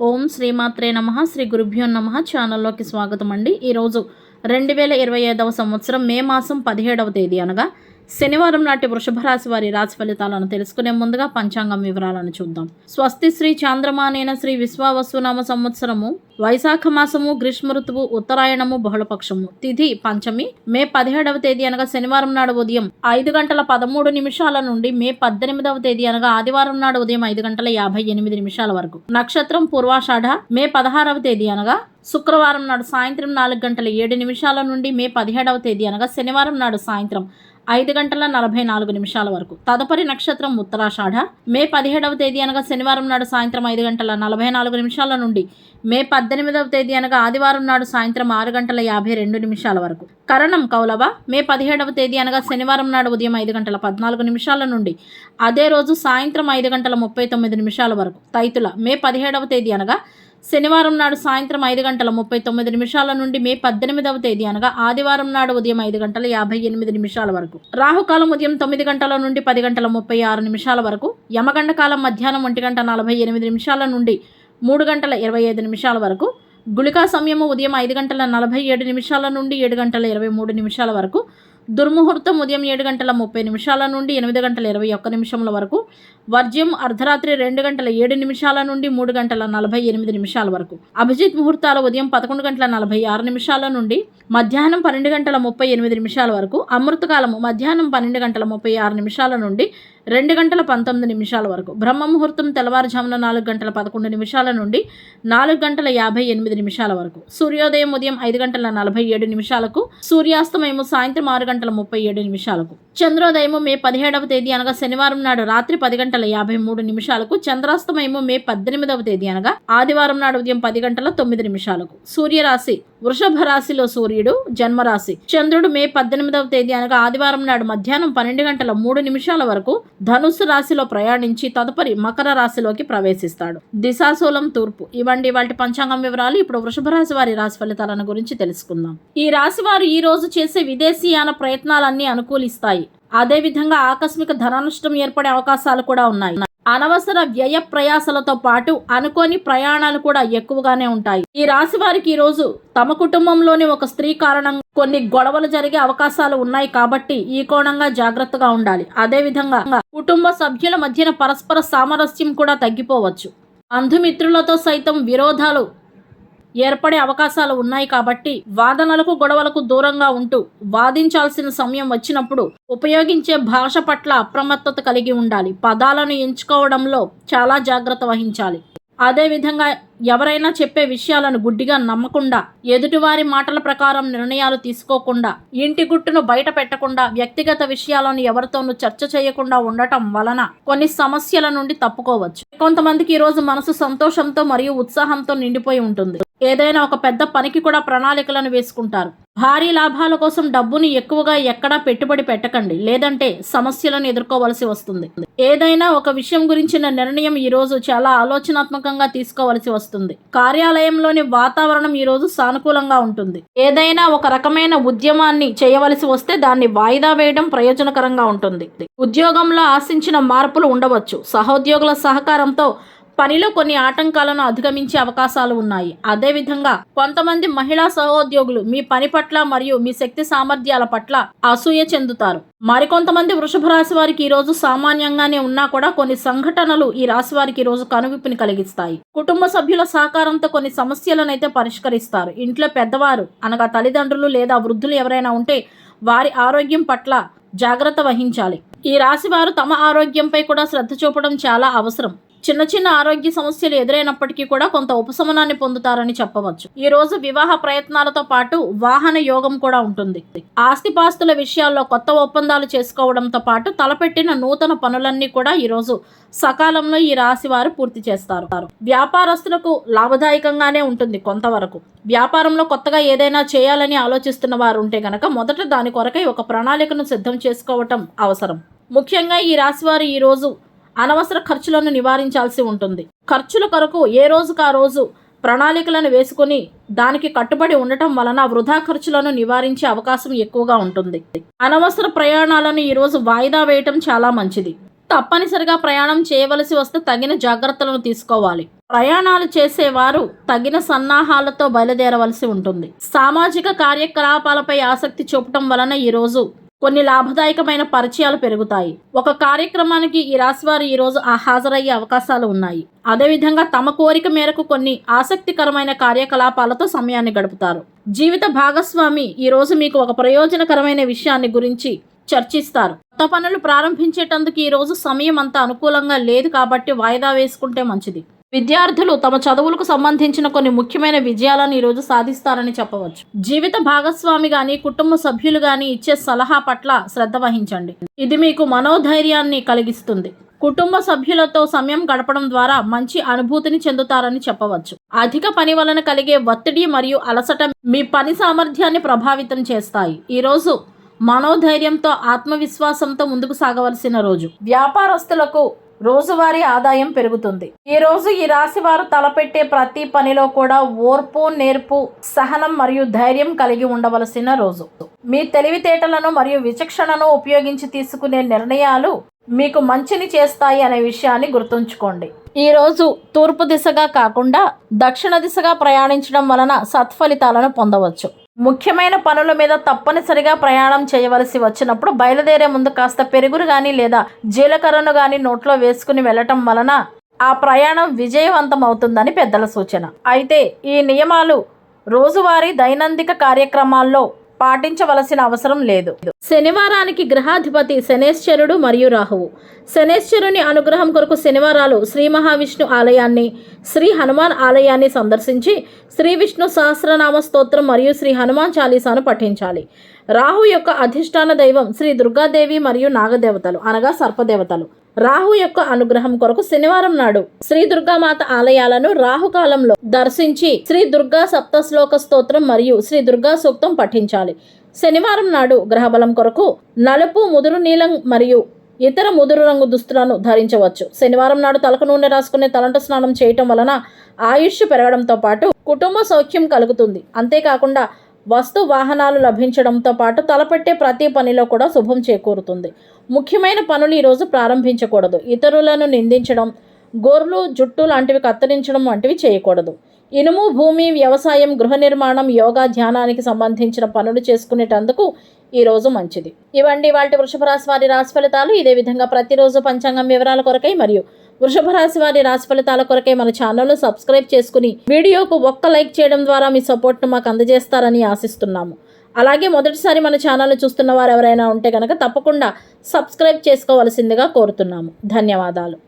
ఓం శ్రీమాత్రే నమః శ్రీ గురుభ్యో నమః ఛానల్లోకి స్వాగతం అండి. ఈరోజు 2025వ సంవత్సరం మే మాసం 17వ తేదీ అనగా శనివారం నాటి వృషభ రాశి వారి రాశి ఫలితాలను తెలుసుకునే ముందుగా పంచాంగం వివరాలను చూద్దాం. స్వస్తి శ్రీ చాంద్రమానేన శ్రీ విశ్వావసునామ సంవత్సరము వైశాఖ మాసము గ్రీష్మ ఋతువు ఉత్తరాయణము బహుళపక్షము తిథి పంచమి మే 17వ తేదీ అనగా శనివారం నాడు ఉదయం 5:13 నుండి మే 18వ తేదీ అనగా ఆదివారం నాడు ఉదయం 5:58 వరకు. నక్షత్రం పూర్వాషాఢ. మే 16వ తేదీ అనగా శుక్రవారం నాడు సాయంత్రం 4:07 నుండి మే 17వ తేదీ అనగా శనివారం నాడు సాయంత్రం 5:44 వరకు. తదుపరి నక్షత్రం ఉత్తరాషాఢ. మే 17వ తేదీ అనగా శనివారం నాడు సాయంత్రం 5:44 నుండి మే 18వ తేదీ అనగా ఆదివారం నాడు సాయంత్రం 6:52 వరకు. కరణం కౌలవ. మే 17వ తేదీ అనగా శనివారం నాడు ఉదయం 5:14 నుండి అదే రోజు సాయంత్రం 5:39 వరకు. తైతుల. మే 17వ తేదీ అనగా శనివారం నాడు సాయంత్రం 5:39 నుండి మే 18వ తేదీ అనగా ఆదివారం నాడు ఉదయం 5:58 వరకు. రాహుకాలం ఉదయం 9 గంటల నుండి 10:36 వరకు. యమగండ కాలం మధ్యాహ్నం 1:48 నుండి 3:25 వరకు. గుళికా సమయము ఉదయం 5:47 నుండి 7:23 వరకు. దుర్ముహూర్తం ఉదయం 7:30 నుండి 8:21 వరకు. వర్జ్యం అర్ధరాత్రి 2:07 నుండి 3:48 వరకు. అభిజిత్ ముహూర్తాలు ఉదయం 11:46 నుండి మధ్యాహ్నం 12:38 వరకు. అమృతకాలము మధ్యాహ్నం 12:36 నుండి 2:19 వరకు. బ్రహ్మ ముహూర్తం తెల్లవారుజామున 4:11 నుండి 4:58 వరకు. సూర్యోదయం ఉదయం 5:47 సూర్యాస్తమయము సాయంత్రం 6:37 చంద్రోదయము మే 17వ తేదీ అనగా శనివారం నాడు రాత్రి 10:53 చంద్రాస్తమయము మే 18వ తేదీ అనగా ఆదివారం నాడు ఉదయం 10:09 సూర్యరాశి వృషభ రాశిలో సూర్యుడు జన్మరాశి. చంద్రుడు మే 18వ తేదీ అనగా ఆదివారం నాడు మధ్యాహ్నం 12:03 వరకు ధనుస్సు రాశిలో ప్రయాణించి తదుపరి మకర రాశిలోకి ప్రవేశిస్తాడు. దిశాశూలం తూర్పు. ఇవ్వండి వాటి పంచాంగం వివరాలు. ఇప్పుడు వృషభ రాశి వారి రాశి ఫలితాలను గురించి తెలుసుకుందాం. ఈ రాశి వారు ఈ రోజు చేసే విదేశీయాన ప్రయత్నాలన్నీ అనుకూలిస్తాయి. అదేవిధంగా ఆకస్మిక ధన నష్టం ఏర్పడే అవకాశాలు కూడా ఉన్నాయి. అనవసర వ్యయ ప్రయాసలతో పాటు అనుకోని ప్రయాణాలు కూడా ఎక్కువగానే ఉంటాయి. ఈ రాశి వారికి ఈ రోజు తమ కుటుంబంలోని ఒక స్త్రీ కారణంగా కొన్ని గొడవలు జరిగే అవకాశాలు ఉన్నాయి కాబట్టి ఈ కోణంగా జాగ్రత్తగా ఉండాలి. అదేవిధంగా కుటుంబ సభ్యుల మధ్యన పరస్పర సామరస్యం కూడా తగ్గిపోవచ్చు. బంధుమిత్రులతో సైతం విరోధాలు ఏర్పడే అవకాశాలు ఉన్నాయి కాబట్టి వాదనలకు గొడవలకు దూరంగా ఉంటూ వాదించాల్సిన సమయం వచ్చినప్పుడు ఉపయోగించే భాష పట్ల అప్రమత్తత కలిగి ఉండాలి. పదాలను ఎంచుకోవడంలో చాలా జాగ్రత్త వహించాలి. అదేవిధంగా ఎవరైనా చెప్పే విషయాలను గుడ్డిగా నమ్మకుండా, ఎదుటివారి మాటల ప్రకారం నిర్ణయాలు తీసుకోకుండా, ఇంటి గుట్టును బయట పెట్టకుండా, వ్యక్తిగత విషయాలను ఎవరితోనూ చర్చ చేయకుండా ఉండటం వలన కొన్ని సమస్యల నుండి తప్పుకోవచ్చు. కొంతమందికి ఈరోజు మనసు సంతోషంతో మరియు ఉత్సాహంతో నిండిపోయి ఉంటుంది. ఏదైనా ఒక పెద్ద పనికి కూడా ప్రణాళికలను వేసుకుంటారు. భారీ లాభాల కోసం డబ్బుని ఎక్కువగా ఎక్కడా పెట్టుబడి పెట్టకండి, లేదంటే సమస్యలను ఎదుర్కోవలసి వస్తుంది. ఏదైనా ఒక విషయం గురించిన నిర్ణయం ఈరోజు చాలా ఆలోచనాత్మకంగా తీసుకోవలసి వస్తుంది. కార్యాలయంలోని వాతావరణం ఈరోజు సానుకూలంగా ఉంటుంది. ఏదైనా ఒక రకమైన ఉద్యమాన్ని చేయవలసి వస్తే దాన్ని వాయిదా వేయడం ప్రయోజనకరంగా ఉంటుంది. ఉద్యోగంలో ఆశించిన మార్పులు ఉండవచ్చు. సహోద్యోగుల సహకారంతో పనిలో కొన్ని ఆటంకాలను అధిగమించే అవకాశాలు ఉన్నాయి. అదేవిధంగా కొంతమంది మహిళా సహోద్యోగులు మీ పని పట్ల మరియు మీ శక్తి సామర్థ్యాల పట్ల అసూయ చెందుతారు. మరికొంతమంది వృషభ రాశి వారికి ఈరోజు సామాన్యంగానే ఉన్నా కూడా కొన్ని సంఘటనలు ఈ రాశి వారికి ఈరోజు కనువిప్పుని కలిగిస్తాయి. కుటుంబ సభ్యుల సహకారంతో కొన్ని సమస్యలను అయితే పరిష్కరిస్తారు. ఇంట్లో పెద్దవారు అనగా తల్లిదండ్రులు లేదా వృద్ధులు ఎవరైనా ఉంటే వారి ఆరోగ్యం పట్ల జాగ్రత్త వహించాలి. ఈ రాశి వారు తమ ఆరోగ్యంపై కూడా శ్రద్ధ చూపడం చాలా అవసరం. చిన్న చిన్న ఆరోగ్య సమస్యలు ఎదురైనప్పటికీ కూడా కొంత ఉపశమనాన్ని పొందుతారని చెప్పవచ్చు. ఈ రోజు వివాహ ప్రయత్నాలతో పాటు వాహన యోగం కూడా ఉంటుంది. ఆస్తిపాస్తుల విషయాల్లో కొత్త ఒప్పందాలు చేసుకోవడంతో పాటు తలపెట్టిన నూతన పనులన్నీ కూడా ఈరోజు సకాలంలో ఈ రాశి వారు పూర్తి చేస్తారు. వ్యాపారస్తులకు లాభదాయకంగానే ఉంటుంది కొంతవరకు. వ్యాపారంలో కొత్తగా ఏదైనా చేయాలని ఆలోచిస్తున్న వారు ఉంటే గనక మొదట దాని కొరకై ఒక ప్రణాళికను సిద్ధం చేసుకోవటం అవసరం. ముఖ్యంగా ఈ రాశి వారు ఈరోజు అనవసర ఖర్చులను నివారించాల్సి ఉంటుంది. ఖర్చుల కొరకు ఏ రోజుకు ఆ రోజు ప్రణాళికలను వేసుకుని దానికి కట్టుబడి ఉండటం వలన వృధా ఖర్చులను నివారించే అవకాశం ఎక్కువగా ఉంటుంది. అనవసర ప్రయాణాలను ఈరోజు వాయిదా వేయటం చాలా మంచిది. తప్పనిసరిగా ప్రయాణం చేయవలసి వస్తే తగిన జాగ్రత్తలను తీసుకోవాలి. ప్రయాణాలు చేసేవారు తగిన సన్నాహాలతో బయలుదేరవలసి ఉంటుంది. సామాజిక కార్యకలాపాలపై ఆసక్తి చూపటం వలన ఈరోజు కొన్ని లాభదాయకమైన పరిచయాలు పెరుగుతాయి. ఒక కార్యక్రమానికి ఈ రాశివారు ఈరోజు హాజరయ్యే అవకాశాలు ఉన్నాయి. అదేవిధంగా తమ కోరిక మేరకు కొన్ని ఆసక్తికరమైన కార్యకలాపాలతో సమయాన్ని గడుపుతారు. జీవిత భాగస్వామి ఈరోజు మీకు ఒక ప్రయోజనకరమైన విషయాన్ని గురించి చర్చిస్తారు. కొత్త పనులు ప్రారంభించేటందుకు ఈరోజు సమయం అంత అనుకూలంగా లేదు కాబట్టి వాయిదా వేసుకుంటే మంచిది. విద్యార్థులు తమ చదువులకు సంబంధించిన కొన్ని ముఖ్యమైన విజయాలను ఈరోజు సాధిస్తారని చెప్పవచ్చు. జీవిత భాగస్వామి గాని కుటుంబ సభ్యులు గాని ఇచ్చే సలహా పట్ల శ్రద్ధ వహించండి. ఇది మీకు మనోధైర్యాన్ని కలిగిస్తుంది. కుటుంబ సభ్యులతో సమయం గడపడం ద్వారా మంచి అనుభూతిని చెందుతారని చెప్పవచ్చు. అధిక పని వలన కలిగే ఒత్తిడి మరియు అలసట మీ పని సామర్థ్యాన్ని ప్రభావితం చేస్తాయి. ఈరోజు మనోధైర్యంతో ఆత్మవిశ్వాసంతో ముందుకు సాగవలసిన రోజు. వ్యాపారస్తులకు రోజువారీ ఆదాయం పెరుగుతుంది. ఈ రోజు ఈ రాశి వారు తలపెట్టే ప్రతి పనిలో కూడా ఓర్పు, నేర్పు, సహనం మరియు ధైర్యం కలిగి ఉండవలసిన రోజు. మీ తెలివితేటలను మరియు విచక్షణను ఉపయోగించి తీసుకునే నిర్ణయాలు మీకు మంచిని చేస్తాయి అనే విషయాన్ని గుర్తుంచుకోండి. ఈ రోజు తూర్పు దిశగా కాకుండా దక్షిణ దిశగా ప్రయాణించడం వలన సత్ఫలితాలను పొందవచ్చు. ముఖ్యమైన పనుల మీద తప్పనిసరిగా ప్రయాణం చేయవలసి వచ్చినప్పుడు బయలుదేరే ముందు కాస్త పెరుగును కానీ లేదా జీలకర్రను కానీ నోట్లో వేసుకుని వెళ్ళటం వలన ఆ ప్రయాణం విజయవంతం అవుతుందని పెద్దల సూచన. అయితే ఈ నియమాలు రోజువారీ దైనందిక కార్యక్రమాల్లో పాటించవలసిన అవసరం లేదు. శనివారానికి గ్రహాధిపతి శనేశ్వరుడు మరియు రాహువు. శనేశ్వరుని అనుగ్రహం కొరకు శనివారాలు శ్రీ మహావిష్ణు ఆలయాన్ని, శ్రీ హనుమాన్ ఆలయాన్ని సందర్శించి శ్రీ విష్ణు సహస్రనామ స్తోత్రం మరియు శ్రీ హనుమాన్ చాలీసాను పఠించాలి. రాహు యొక్క అధిష్టాన దైవం శ్రీ దుర్గాదేవి మరియు నాగదేవతలు అనగా సర్పదేవతలు. రాహు యొక్క అనుగ్రహం కొరకు శనివారం నాడు శ్రీ దుర్గామాత ఆలయాలను రాహుకాలంలో దర్శించి శ్రీ దుర్గా సప్తశ్లోక స్తోత్రం మరియు శ్రీ దుర్గా సూక్తం పఠించాలి. శనివారం నాడు గ్రహబలం కొరకు నలుపు, ముదురు నీలం మరియు ఇతర ముదురు రంగు దుస్తులను ధరించవచ్చు. శనివారం నాడు తలకు నూనె రాసుకునే తలంటు స్నానం చేయటం వలన ఆయుష్ పెరగడంతో పాటు కుటుంబ సౌఖ్యం కలుగుతుంది. అంతేకాకుండా వస్తు వాహనాలు లభించడంతో పాటు తలపెట్టే ప్రతి పనిలో కూడా శుభం చేకూరుతుంది. ముఖ్యమైన పనులు ఈరోజు ప్రారంభించకూడదు. ఇతరులను నిందించడం, గోర్లు, జుట్టు లాంటివి కత్తిరించడం వంటివి చేయకూడదు. ఇనుము, భూమి, వ్యవసాయం, గృహ నిర్మాణం, యోగా, ధ్యానానికి సంబంధించిన పనులు చేసుకునేటందుకు ఈరోజు మంచిది. ఇవండి వాటి వృషభ రాశి వారి రాశి ఫలితాలు. ఇదే విధంగా ప్రతిరోజు పంచాంగం వివరాల కొరకై మరియు వృషభ రాశి వారి రాశి ఫలితాల కొరకై మన ఛానల్ను సబ్స్క్రైబ్ చేసుకుని వీడియోకు ఒక్క లైక్ చేయడం ద్వారా మీ సపోర్ట్ను మాకు అందజేస్తారని ఆశిస్తున్నాము. అలాగే మొదటిసారి మన ఛానల్ను చూస్తున్న వారు ఎవరైనా ఉంటే కనుక తప్పకుండా సబ్స్క్రైబ్ చేసుకోవలసిందిగా కోరుతున్నాము. ధన్యవాదాలు.